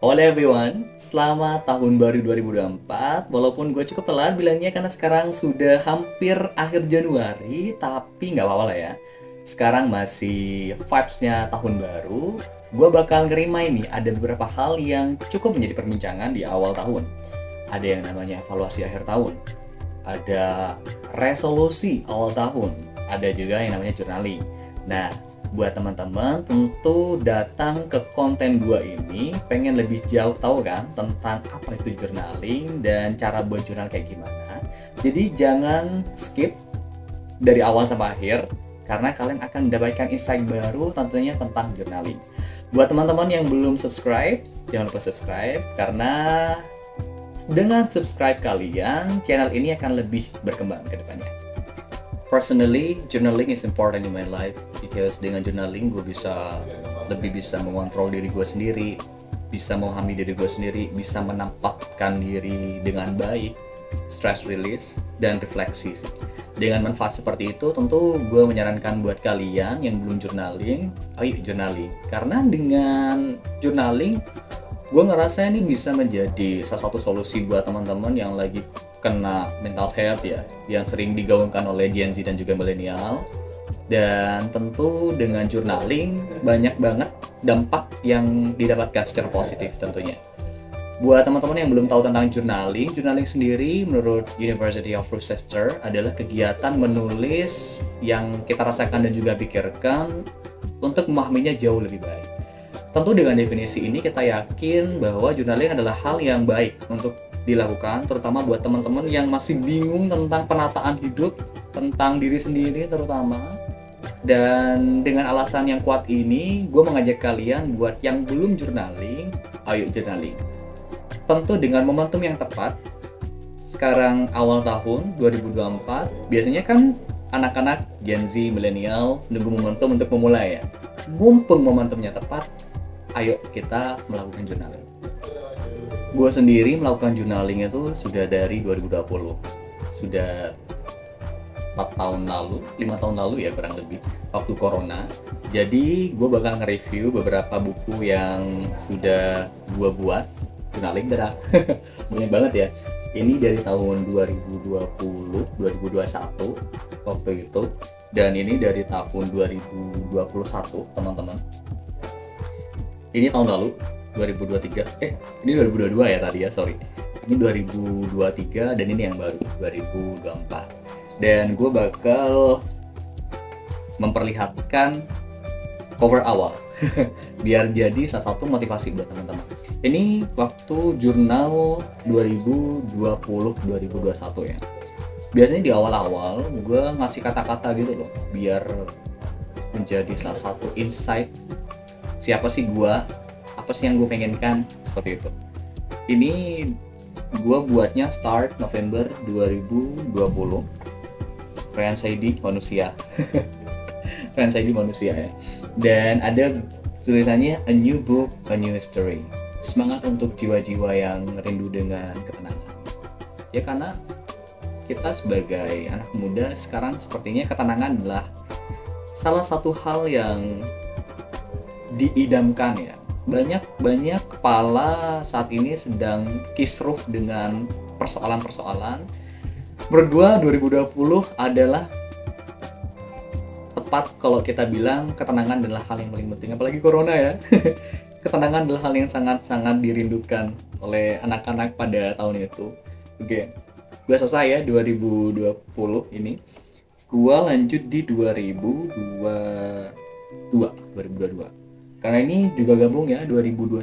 Halo everyone, selamat tahun baru 2024. Walaupun gue cukup telat bilangnya karena sekarang sudah hampir akhir Januari, tapi nggak apa-apa lah ya. Sekarang masih vibes-nya tahun baru. Gue bakal nge-remind nih, ada beberapa hal yang cukup menjadi perbincangan di awal tahun. Ada yang namanya evaluasi akhir tahun, ada resolusi awal tahun, ada juga yang namanya journaling. Nah, buat teman-teman tentu datang ke konten gua ini pengen lebih jauh tahu kan tentang apa itu journaling dan cara buat jurnal kayak gimana. Jadi jangan skip dari awal sampai akhir karena kalian akan mendapatkan insight baru tentunya tentang journaling. Buat teman-teman yang belum subscribe, jangan lupa subscribe karena dengan subscribe kalian channel ini akan lebih berkembang ke depannya. Personally, journaling is important in my life because dengan journaling gue lebih bisa mengontrol diri gue sendiri, bisa memahami diri gue sendiri, bisa menampakkan diri dengan baik, stress release, dan refleksi. Dengan manfaat seperti itu, tentu gue menyarankan buat kalian yang belum journaling, ayo journaling. Karena dengan journaling, gue ngerasa ini bisa menjadi salah satu solusi buat teman-teman yang lagi kena mental health ya, yang sering digaungkan oleh Gen Z dan juga milenial. Dan tentu dengan journaling banyak banget dampak yang didapatkan secara positif tentunya. Buat teman-teman yang belum tahu tentang journaling, journaling sendiri menurut University of Rochester adalah kegiatan menulis yang kita rasakan dan juga pikirkan untuk memahaminya jauh lebih baik. Tentu dengan definisi ini kita yakin bahwa journaling adalah hal yang baik untuk dilakukan, terutama buat teman-teman yang masih bingung tentang penataan hidup, tentang diri sendiri terutama. Dan dengan alasan yang kuat ini, gue mengajak kalian buat yang belum journaling, ayo journaling. Tentu dengan momentum yang tepat, sekarang awal tahun 2024, biasanya kan anak-anak Gen Z, milenial, nunggu momentum untuk memulai ya. Mumpung momentumnya tepat, ayo kita melakukan journaling. Gue sendiri melakukan journaling itu sudah dari 2020. Sudah 4 tahun lalu, 5 tahun lalu ya kurang lebih, waktu corona. Jadi gue bakal nge-review beberapa buku yang sudah gue buat journaling dan banyak banget ya. Ini dari tahun 2020, 2021 waktu itu, dan ini dari tahun 2021 teman-teman. Ini tahun lalu 2023, ini 2022 ya tadi ya, sorry. Ini 2023 dan ini yang baru 2024. Dan gue bakal memperlihatkan cover awal biar jadi salah satu motivasi buat teman-teman. Ini waktu jurnal 2020-2021 ya. Biasanya di awal-awal gue ngasih kata-kata gitu loh, biar menjadi salah satu insight siapa sih gue, apa sih yang gue pengenkan, seperti itu. Ini gue buatnya start November 2020. Friends ID manusia. Friends ID manusia ya. Dan ada tulisannya a new book, a new history. Semangat untuk jiwa-jiwa yang rindu dengan ketenangan. Ya karena kita sebagai anak muda sekarang sepertinya ketenangan adalah salah satu hal yang diidamkan ya. Banyak kepala saat ini sedang kisruh dengan persoalan-persoalan. Menurut gua 2020 adalah tepat kalau kita bilang ketenangan adalah hal yang paling penting, apalagi corona ya. Ketenangan adalah hal yang sangat-sangat dirindukan oleh anak-anak pada tahun itu. Oke, gua selesai ya 2020 ini. Gua lanjut di 2022. Karena ini juga gabung ya 2021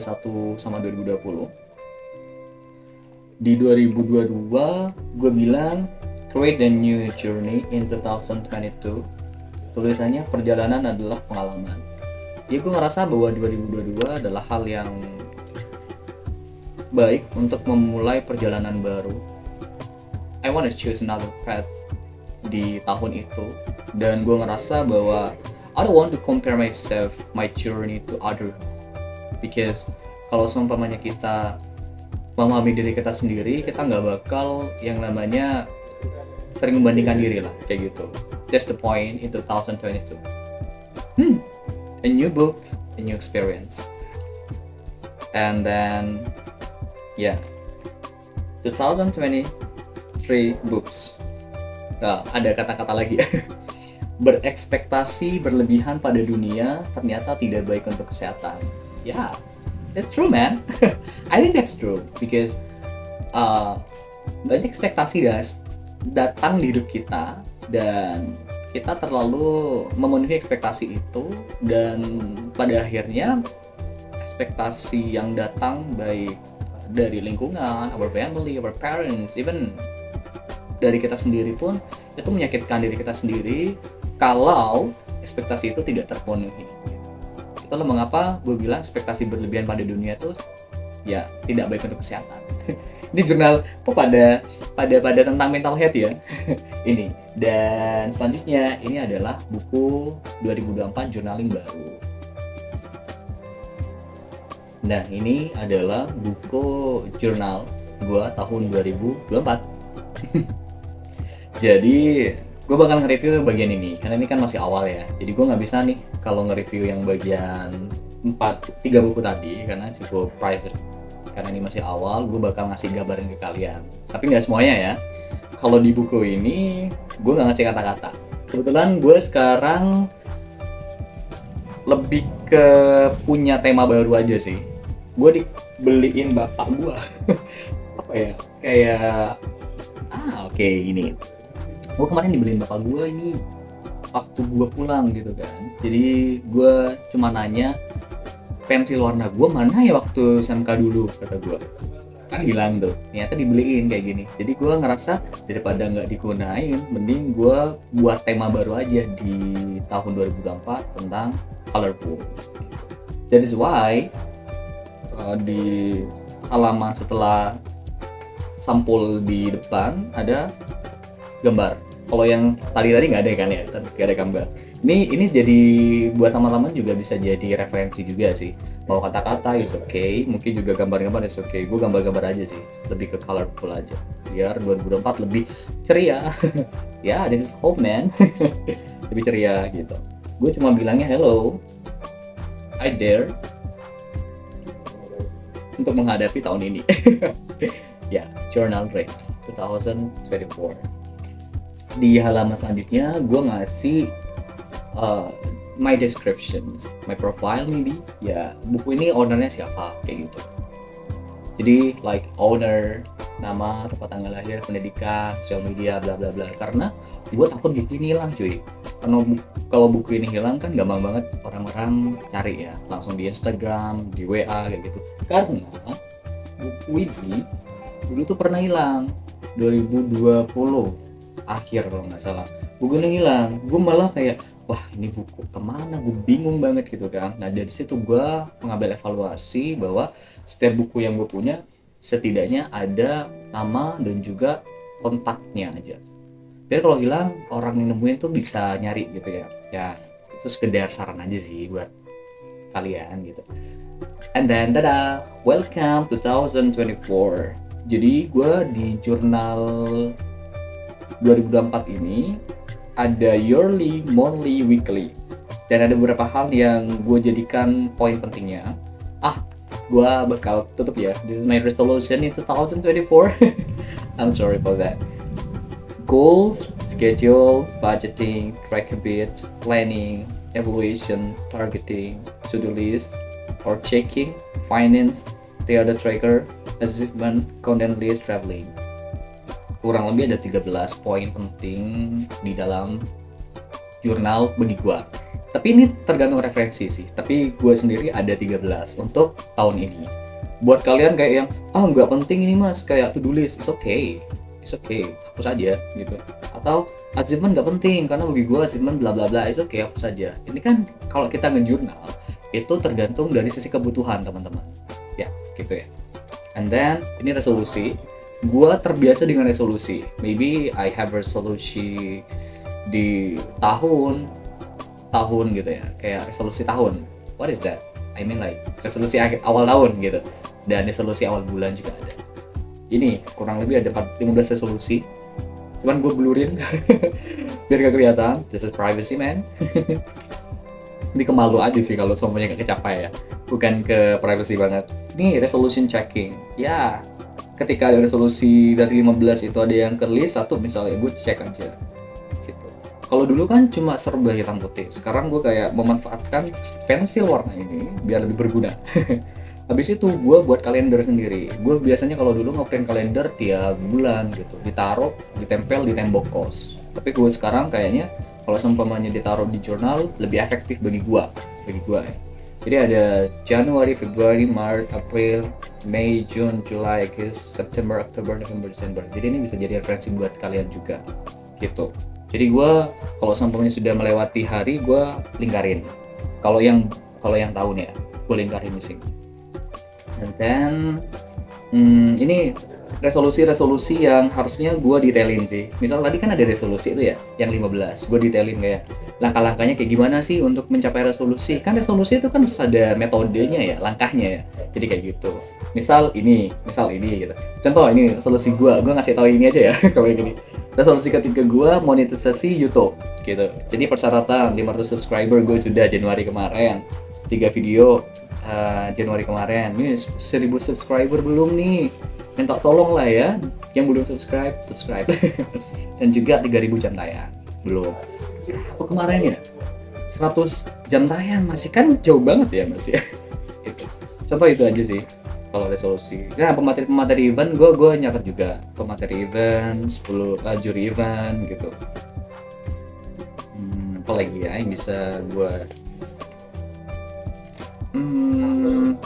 sama 2020. Di 2022 gue bilang create a new journey in 2022. Tulisannya perjalanan adalah pengalaman. Ya gue ngerasa bahwa 2022 adalah hal yang baik untuk memulai perjalanan baru. I want to choose another path di tahun itu. Dan gue ngerasa bahwa I don't want to compare my journey to other. Because kalau seumpamanya kita memahami diri kita sendiri, kita nggak bakal yang namanya sering membandingkan diri lah, kayak gitu. That's the point in 2022. A new book, a new experience. And then yeah, 2023 books. Nah, ada kata-kata lagi. Berekspektasi berlebihan pada dunia ternyata tidak baik untuk kesehatan. Yeah, that's true, man. I think that's true because banyak ekspektasi datang di hidup kita dan kita terlalu memenuhi ekspektasi itu, dan pada akhirnya ekspektasi yang datang baik dari lingkungan, our family, our parents, even dari kita sendiri pun itu menyakitkan diri kita sendiri kalau ekspektasi itu tidak terpenuhi. Itulah mengapa gue bilang ekspektasi berlebihan pada dunia itu ya tidak baik untuk kesehatan. Ini jurnal pada tentang mental health ya. Ini, dan selanjutnya ini adalah buku 2024 journaling baru. Nah, ini adalah buku jurnal gue tahun 2024. Jadi gue bakal nge-review bagian ini karena ini kan masih awal ya, jadi gue nggak bisa nih kalau nge-review yang bagian 3 buku tadi karena cukup private, karena ini masih awal. Gue bakal ngasih gambaran ke kalian, tapi nggak semuanya ya. Kalau di buku ini gue nggak ngasih kata-kata. Kebetulan gue sekarang lebih ke punya tema baru aja sih. Gue dibeliin bapak gue apa ya, kayak oke, gini. Gue kemarin dibeliin bapak gue ini waktu gue pulang gitu kan. Jadi gue cuma nanya, pensil warna gue mana ya waktu SMK dulu, kata gue. Kan hilang tuh, ternyata dibeliin kayak gini. Jadi gue ngerasa daripada nggak digunain, mending gue buat tema baru aja di tahun 2024 tentang colorful. That is why di halaman setelah sampul di depan ada gambar. Kalau yang tadi nggak ada kan ya, nggak ada gambar. Ini jadi buat teman-teman juga bisa jadi referensi juga sih. Mau kata-kata is okay, mungkin juga gambar-gambar is okay. Gue gambar-gambar aja sih, lebih ke colorful aja, biar 2024 lebih ceria. Ya, this is hope, man. Lebih ceria gitu. Gue cuma bilangnya hello, I dare untuk menghadapi tahun ini. Ya, journal break 2024. Di halaman selanjutnya gue ngasih my descriptions, my profile maybe. Ya, buku ini ownernya siapa, kayak gitu. Jadi like owner, nama, tempat tanggal lahir, pendidikan, sosial media, bla bla bla. Karena gue takut buku ini hilang, cuy. Karena kalau buku ini hilang kan gampang banget orang-orang cari ya, langsung di Instagram, di WA kayak gitu. Karena buku ini dulu tuh pernah hilang 2020 akhir kalau nggak salah. Buku ini hilang, gue malah kayak wah ini buku kemana, gue bingung banget gitu kan. Nah dari situ gue mengambil evaluasi bahwa setiap buku yang gue punya setidaknya ada nama dan juga kontaknya aja, biar kalau hilang orang yang nemuin tuh bisa nyari gitu ya. Ya itu sekedar saran aja sih buat kalian gitu. And then tada, welcome 2024. Jadi gue di jurnal 2024 ini ada yearly, monthly, weekly, dan ada beberapa hal yang gue jadikan poin pentingnya. Gue bakal tutup ya. This is my resolution in 2024. I'm sorry for that. Goals, schedule, budgeting, track a bit, planning, evaluation, targeting, to-do list, or checking, finance, periodic tracker, achievement, content list, traveling. Kurang lebih ada 13 poin penting di dalam jurnal bagi gua. Tapi ini tergantung referensi sih. Tapi gue sendiri ada 13 untuk tahun ini. Buat kalian kayak yang nggak penting ini mas, kayak to-do list, it's okay, hapus aja gitu. Atau achievement nggak penting karena bagi gue achievement bla bla bla, it's okay, hapus aja. Ini kan kalau kita ngejurnal itu tergantung dari sisi kebutuhan teman-teman. Ya gitu ya. And then ini resolusi. Gue terbiasa dengan resolusi. Maybe I have resolusi di tahun gitu ya, kayak resolusi tahun. What is that? I mean like resolusi awal tahun gitu, dan resolusi awal bulan juga ada. Ini kurang lebih ada 15 resolusi, cuman gue blurin biar gak kelihatan. This is privacy, man. Lebih ke malu aja sih kalau semuanya gak kecapai ya, bukan ke privacy banget. Ini resolution checking ya, ketika ada resolusi dari 15 itu ada yang ke list satu misalnya, gue cek aja gitu. Kalau dulu kan cuma serba hitam putih, sekarang gue kayak memanfaatkan pensil warna ini biar lebih berguna. Habis itu gue buat kalender sendiri. Gue biasanya kalau dulu ngeprint kalender tiap bulan gitu, ditaruh, ditempel di tembok kos. Tapi gue sekarang kayaknya kalau seumpamanya ditaruh di jurnal lebih efektif bagi gue ya. Jadi ada Januari, Februari, Maret, April, Mei, June, July, August, September, Oktober, November, Desember. Jadi ini bisa jadi referensi buat kalian juga gitu. Jadi gue kalau seumpamanya sudah melewati hari, gue lingkarin. Kalau yang tahun ya, gue lingkarin di sini. And then ini resolusi yang harusnya gue detailin sih. Misal tadi kan ada resolusi itu ya, yang 15. Gue detailin kayak langkah-langkahnya kayak gimana sih untuk mencapai resolusi. Kan resolusi itu kan harus ada metodenya ya, langkahnya ya. Jadi kayak gitu. Misal ini gitu. Contoh ini resolusi gue ngasih tahu ini aja ya, kayak gini. Resolusi ketiga gue monetisasi YouTube gitu. Jadi persyaratan 500 subscriber gue sudah Januari kemarin. 3 video Januari kemarin. Ini 1000 subscriber belum nih. Minta tolong lah ya, yang belum subscribe. Dan juga 3000 jam tayang belum. Apa kemarin ya? 100 jam tayang masih kan jauh banget ya masih. Gitu. Contoh itu aja sih kalau resolusi. Nah, pemateri event gue nyatet juga. Pemateri event 10 juri event gitu. Apa lagi ya yang bisa gue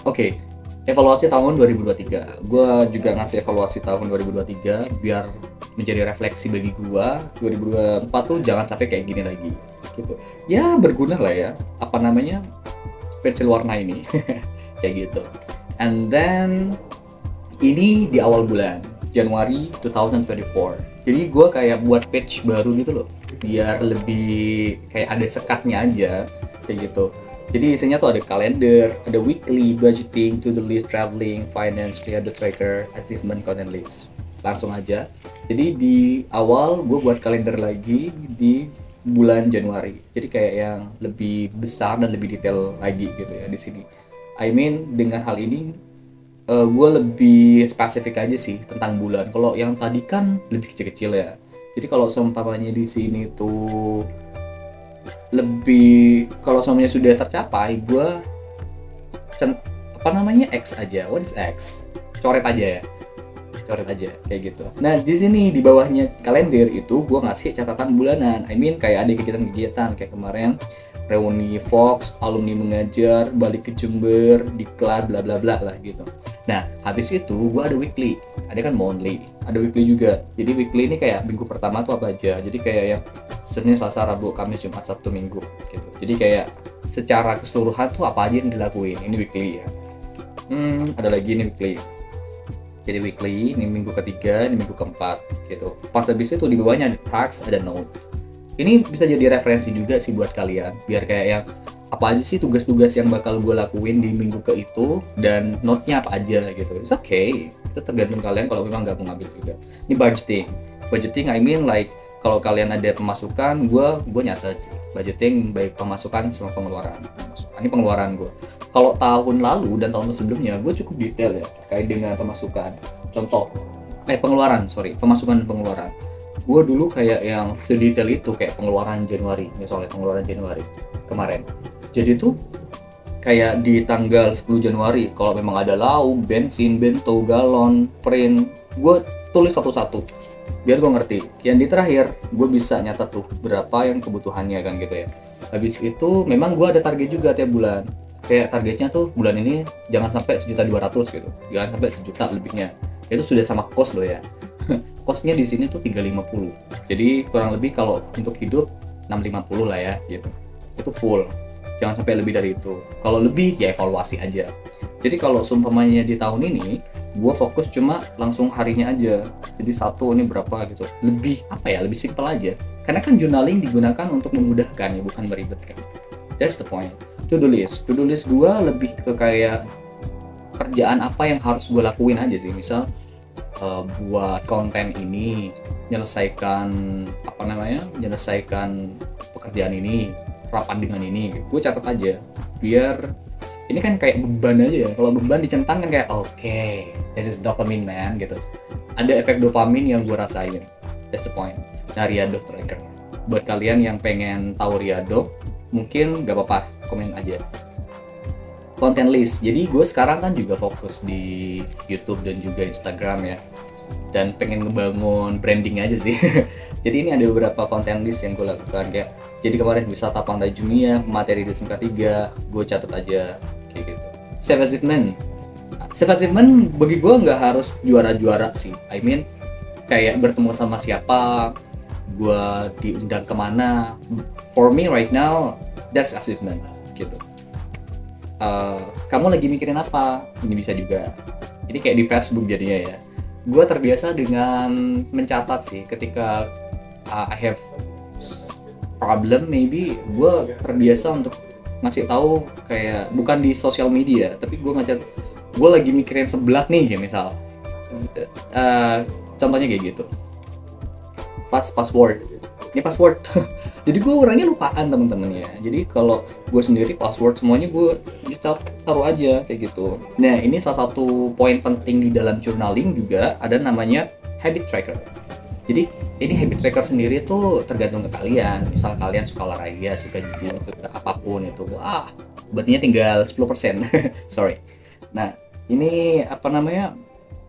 Oke. Evaluasi tahun 2023. Gue juga ngasih evaluasi tahun 2023 biar menjadi refleksi bagi gue. 2024 tuh jangan sampai kayak gini lagi gitu. Ya berguna lah ya, apa namanya, pensil warna ini. Kayak gitu. And then ini di awal bulan Januari 2024. Jadi gue kayak buat page baru gitu loh, biar lebih kayak ada sekatnya aja kayak gitu. Jadi isinya tuh ada kalender, ada weekly, budgeting, to-do list, traveling, finance, triade tracker, achievement, content list. Langsung aja. Jadi di awal gue buat kalender lagi di bulan Januari. Jadi kayak yang lebih besar dan lebih detail lagi gitu ya di sini. I mean dengan hal ini gue lebih spesifik aja sih tentang bulan. Kalau yang tadi kan lebih kecil-kecil ya. Jadi kalau seumpamanya di sini tuh lebih, kalau semuanya sudah tercapai, gue X aja. What is X? Coret aja kayak gitu. Nah di sini di bawahnya kalender itu gue ngasih catatan bulanan. I mean kayak ada kegiatan-kegiatan kayak kemarin reuni Fox, alumni mengajar, balik ke Jember, diklat, bla bla bla lah gitu. Nah habis itu gue ada weekly, ada kan monthly, ada weekly juga. Jadi weekly ini kayak minggu pertama tuh apa aja. Jadi kayak yang Senin, Selasa, Rabu, Kamis, Jumat, Sabtu, Minggu gitu. Jadi kayak secara keseluruhan tuh apa aja yang dilakuin. Ini weekly ya. Ada lagi ini weekly. Jadi weekly, ini minggu ketiga, ini minggu keempat gitu. Pas habis itu di bawahnya ada task, ada note. Ini bisa jadi referensi juga sih buat kalian. Biar kayak yang apa aja sih tugas-tugas yang bakal gue lakuin di minggu ke itu, dan note-nya apa aja gitu. It's okay. Itu tergantung kalian kalau memang nggak mau ngambil juga. Ini budgeting. Budgeting I mean like kalau kalian ada pemasukan, gue nyatet sih. Budgeting baik pemasukan sama pengeluaran. Ini pengeluaran gue. Kalau tahun lalu dan tahun sebelumnya, gue cukup detail ya terkait dengan pemasukan. Contoh, pemasukan dan pengeluaran. Gue dulu kayak yang sedetail itu kayak pengeluaran Januari, misalnya pengeluaran Januari kemarin. Jadi tuh kayak di tanggal 10 Januari, kalau memang ada lauk, bensin, bento, galon, print, gue tulis satu-satu biar gue ngerti. Yang di terakhir gue bisa nyatet tuh berapa yang kebutuhannya kan gitu ya. Habis itu memang gue ada target juga tiap bulan. Kayak targetnya tuh bulan ini jangan sampai 1.200.000 gitu, jangan sampai 1.000.000 lebihnya. Itu sudah sama kos loh ya. Kosnya di sini tuh 350. Jadi kurang lebih kalau untuk hidup 650 lah ya gitu. Itu full. Jangan sampai lebih dari itu. Kalau lebih ya evaluasi aja. Jadi kalau seumpamanya di tahun ini gue fokus cuma langsung harinya aja. Jadi satu ini berapa gitu. Lebih lebih simpel aja. Karena kan journaling digunakan untuk memudahkan ya, bukan meribetkan. That's the point. To-do list gue lebih ke kayak kerjaan apa yang harus gue lakuin aja sih. Misal buat konten ini, menyelesaikan pekerjaan ini, rapat dengan ini, gue catat aja biar ini kan kayak beban aja ya. Kalau beban dicentang kan kayak oke, this is dopamine man gitu. Ada efek dopamin yang gue rasain. That's the point. Nah, Riyadh Tracker. Buat kalian yang pengen tahu Riyadh, mungkin gak apa-apa, komen aja. Content list. Jadi gue sekarang kan juga fokus di YouTube dan juga Instagram ya. Dan pengen ngebangun branding aja sih. Jadi ini ada beberapa content list yang gue lakukan kayak. Jadi kemarin wisata Pantai Junia, materi di SMK 3, gue catat aja kayak gitu. Self achievement bagi gue nggak harus juara-juara sih. I mean kayak bertemu sama siapa, gue diundang kemana. For me right now, that's achievement gitu. Kamu lagi mikirin apa? Ini bisa juga. Ini kayak di Facebook jadinya ya. Gue terbiasa dengan mencatat sih. Ketika I have problem, maybe gue terbiasa untuk ngasih tahu kayak bukan di sosial media, tapi gue ngacat. Gue lagi mikirin sebelah nih ya misal. Contohnya kayak gitu. Password. Ini password. Jadi gue orangnya lupaan teman-teman ya. Jadi kalau gue sendiri password semuanya gue taruh aja kayak gitu. Nah ini salah satu poin penting di dalam journaling juga ada namanya habit tracker. Jadi ini habit tracker sendiri tuh tergantung ke kalian. Misal kalian suka olahraga, suka gym, suka apapun itu. Wah, obatnya tinggal 10%. Sorry. Nah ini apa namanya?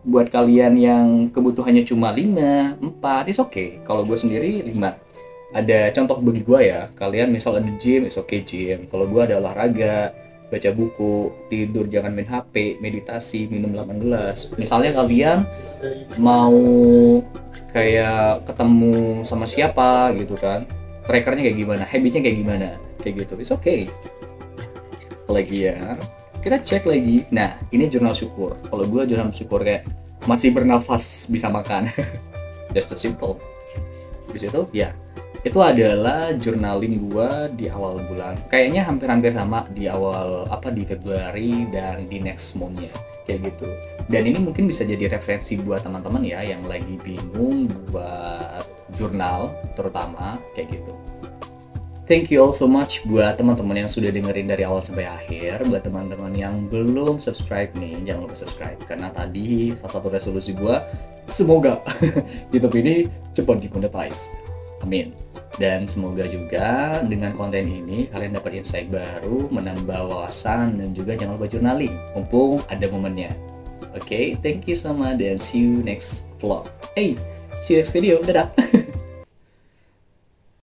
Buat kalian yang kebutuhannya cuma 5, 4, it's okay. Kalau gue sendiri 5. Ada contoh bagi gue ya, kalian misal ada gym, it's okay gym. Kalau gue ada olahraga, baca buku, tidur, jangan main HP, meditasi, minum 8 gelas. Misalnya kalian mau kayak ketemu sama siapa gitu kan, trackernya kayak gimana, habitnya kayak gimana, kayak gitu, it's okay. Apalagi ya, kita cek lagi. Nah, ini jurnal syukur. Kalau gue jurnal syukur kayak masih bernafas bisa makan. Just the simple. Habis itu ya, itu adalah journaling gue di awal bulan. Kayaknya hampir-hampir sama di awal di Februari dan di next month-nya kayak gitu. Dan ini mungkin bisa jadi referensi buat teman-teman ya yang lagi bingung buat jurnal terutama kayak gitu. Thank you all so much buat teman-teman yang sudah dengerin dari awal sampai akhir. Buat teman-teman yang belum subscribe nih, jangan lupa subscribe. Karena tadi salah satu resolusi gue, semoga YouTube ini cepat dimonetize. Amin. Dan semoga juga dengan konten ini kalian dapat insight baru, menambah wawasan, dan juga jangan lupa journaling. Mumpung ada momennya. Oke, thank you so much dan see you next vlog. Hey, see you next video. Dadah.